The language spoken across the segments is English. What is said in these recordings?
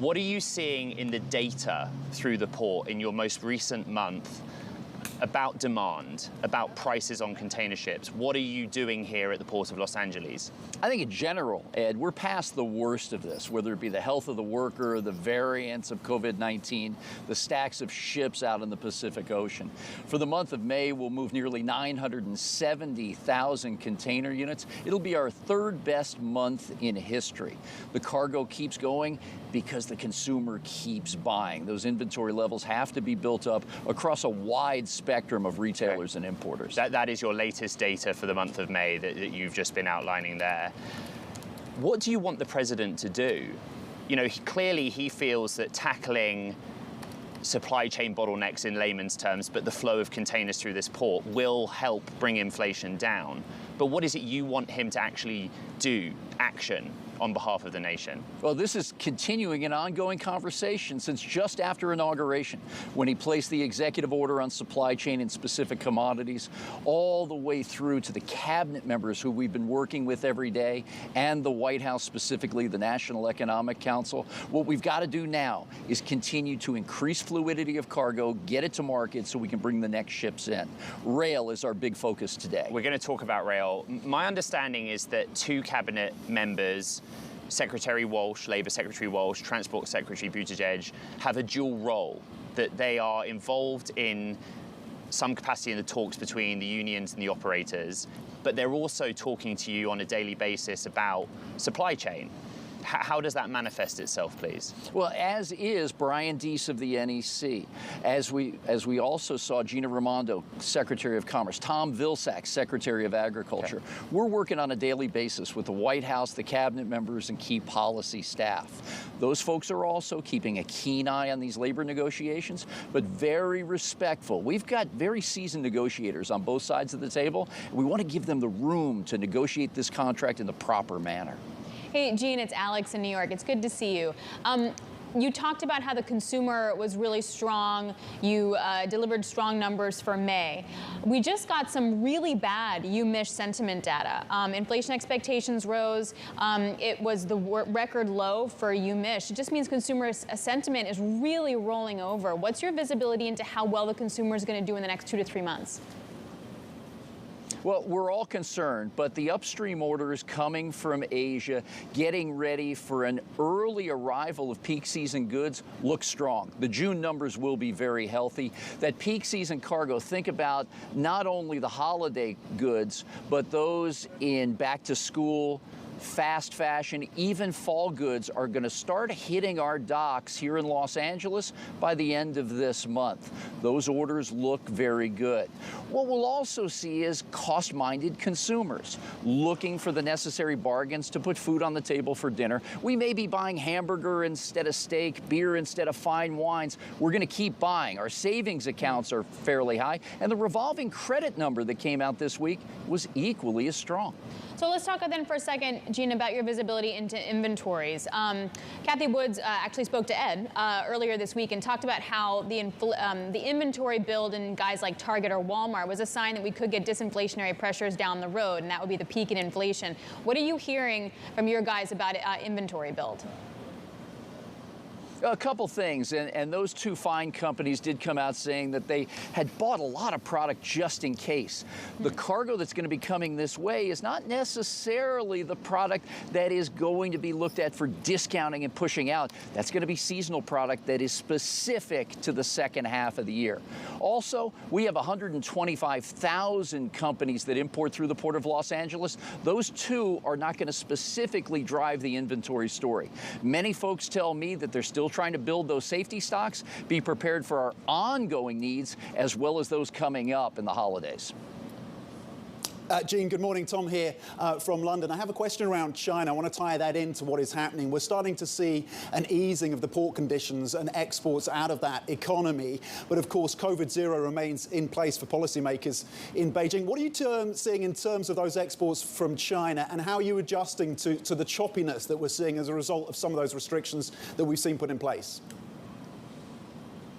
What are you seeing in the data through the port in your most recent month about demand, about prices on container ships? What are you doing here at the Port of Los Angeles? I think in general, Ed, we're past the worst of this, whether it be the health of the worker, the variants of COVID-19, the stacks of ships out in the Pacific Ocean. For the month of May, we'll move nearly 970,000 container units. It'll be our third best month in history. The cargo keeps going because the consumer keeps buying. Those inventory levels have to be built up across a wide spectrum of retailers and importers. That is your latest data for the month of May that you've just been outlining there. What do you want the president to do? You know, clearly he feels that tackling supply chain bottlenecks in layman's terms, but the flow of containers through this port will help bring inflation down. But what is it you want him to actually do, action, on behalf of the nation? Well, this is continuing an ongoing conversation since just after inauguration, when he placed the executive order on supply chain and specific commodities, all the way through to the cabinet members who we've been working with every day, and the White House, specifically the National Economic Council. What we've got to do now is continue to increase fluidity of cargo, get it to market so we can bring the next ships in. Rail is our big focus today. We're going to talk about rail. My understanding is that two cabinet members, Secretary Walsh, Labour Secretary Walsh, Transport Secretary Buttigieg, have a dual role, that they are involved in some capacity in the talks between the unions and the operators, but they're also talking to you on a daily basis about supply chain. How does that manifest itself, please? Well, as is Brian Deese of the NEC, as we also saw Gina Raimondo, Secretary of Commerce, Tom Vilsack, Secretary of Agriculture. Okay. We're working on a daily basis with the White House, the cabinet members, and key policy staff. Those folks are also keeping a keen eye on these labor negotiations, but very respectful. We've got very seasoned negotiators on both sides of the table, and we want to give them the room to negotiate this contract in the proper manner. Hey, Gene, it's Alex in New York. It's good to see you. You talked about how the consumer was really strong. You delivered strong numbers for May. We just got some really bad UMich sentiment data. Inflation expectations rose. It was the record low for UMich. It just means consumer sentiment is really rolling over. What's your visibility into how well the consumer is going to do in the next 2 to 3 months? Well, we're all concerned, but the upstream orders coming from Asia, getting ready for an early arrival of peak season goods, look strong. The June numbers will be very healthy. That peak season cargo, think about not only the holiday goods, but those in back to school, fast fashion, even fall goods are going to start hitting our docks here in Los Angeles by the end of this month. Those orders look very good. What we'll also see is cost-minded consumers looking for the necessary bargains to put food on the table for dinner. We may be buying hamburger instead of steak, beer instead of fine wines. We're going to keep buying. Our savings accounts are fairly high, and the revolving credit number that came out this week was equally as strong. So let's talk then for a second, Gene, about your visibility into inventories. Kathy Woods actually spoke to Ed earlier this week and talked about how the inventory build in guys like Target or Walmart was a sign that we could get disinflationary pressures down the road, and that would be the peak in inflation. What are you hearing from your guys about inventory build? A couple things, and those two fine companies did come out saying that they had bought a lot of product just in case. The cargo that's going to be coming this way is not necessarily the product that is going to be looked at for discounting and pushing out. That's going to be seasonal product that is specific to the second half of the year. Also, we have 125,000 companies that import through the Port of Los Angeles. Those two are not going to specifically drive the inventory story. Many folks tell me that they're still trying to build those safety stocks, be prepared for our ongoing needs as well as those coming up in the holidays. Gene, good morning. Tom here from London. I have a question around China. I want to tie that into what is happening. We're starting to see an easing of the port conditions and exports out of that economy. But of course, COVID zero remains in place for policymakers in Beijing. What are you seeing in terms of those exports from China, and how are you adjusting to the choppiness that we're seeing as a result of some of those restrictions that we've seen put in place?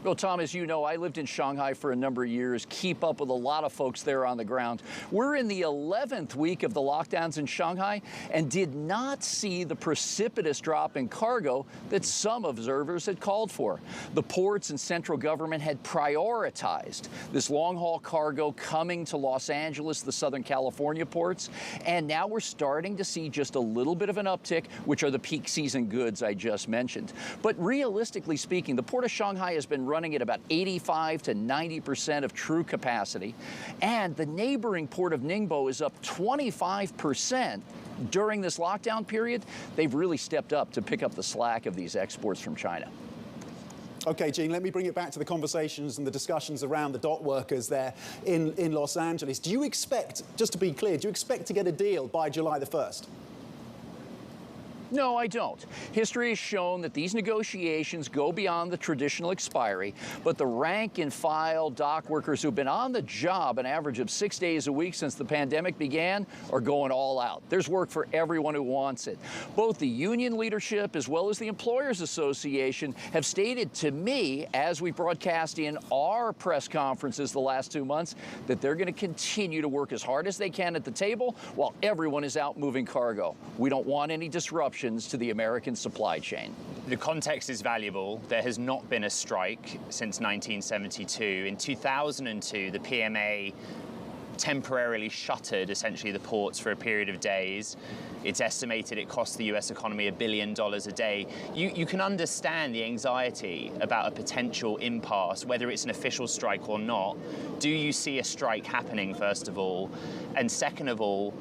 Well, Tom, as you know, I lived in Shanghai for a number of years, keep up with a lot of folks there on the ground. We're in the 11th week of the lockdowns in Shanghai and did not see the precipitous drop in cargo that some observers had called for. The ports and central government had prioritized this long-haul cargo coming to Los Angeles, the Southern California ports, and now we're starting to see just a little bit of an uptick, which are the peak season goods I just mentioned. But realistically speaking, the Port of Shanghai has been running at about 85 to 90% of true capacity, and the neighboring port of Ningbo is up 25% during this lockdown period. They've really stepped up to pick up the slack of these exports from China. Okay, Gene, let me bring it back to the conversations and the discussions around the dock workers there in Los Angeles. Do you expect, just to be clear, do you expect to get a deal by July the 1st? No, I don't. History has shown that these negotiations go beyond the traditional expiry, but the rank and file dock workers who've been on the job an average of 6 days a week since the pandemic began are going all out. There's work for everyone who wants it. Both the union leadership as well as the Employers Association have stated to me, as we broadcast in our press conferences the last 2 months, that they're going to continue to work as hard as they can at the table while everyone is out moving cargo. We don't want any disruption to the American supply chain. The context is valuable. There has not been a strike since 1972. In 2002, the PMA temporarily shuttered essentially the ports for a period of days. It's estimated it cost the US economy $1 billion a day. You can understand the anxiety about a potential impasse, whether it's an official strike or not. Do you see a strike happening, first of all? And second of all,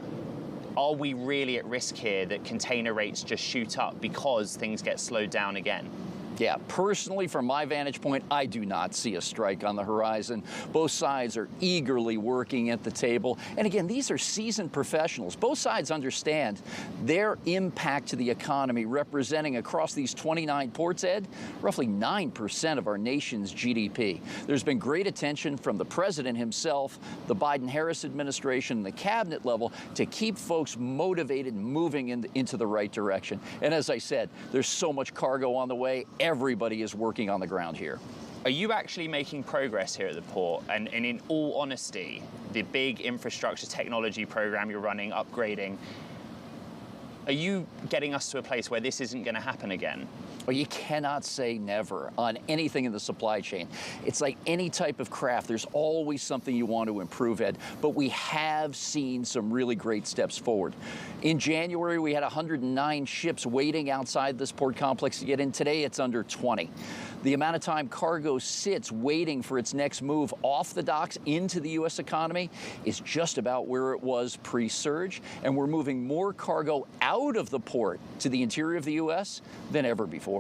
are we really at risk here that container rates just shoot up because things get slowed down again? Yeah, personally, from my vantage point, I do not see a strike on the horizon. Both sides are eagerly working at the table. And again, these are seasoned professionals. Both sides understand their impact to the economy, representing across these 29 ports, Ed, roughly 9% of our nation's GDP. There's been great attention from the president himself, the Biden-Harris administration, and the cabinet level to keep folks motivated and moving into the right direction. And as I said, there's so much cargo on the way. Everybody is working on the ground here. Are you actually making progress here at the port? And in all honesty, the big infrastructure technology program you're running, upgrading, are you getting us to a place where this isn't going to happen again? Well, you cannot say never on anything in the supply chain. It's like any type of craft. There's always something you want to improve, Ed. But we have seen some really great steps forward. In January, we had 109 ships waiting outside this port complex to get in. Today, it's under 20. The amount of time cargo sits waiting for its next move off the docks into the U.S. economy is just about where it was pre-surge. And we're moving more cargo out of the port to the interior of the U.S. than ever before.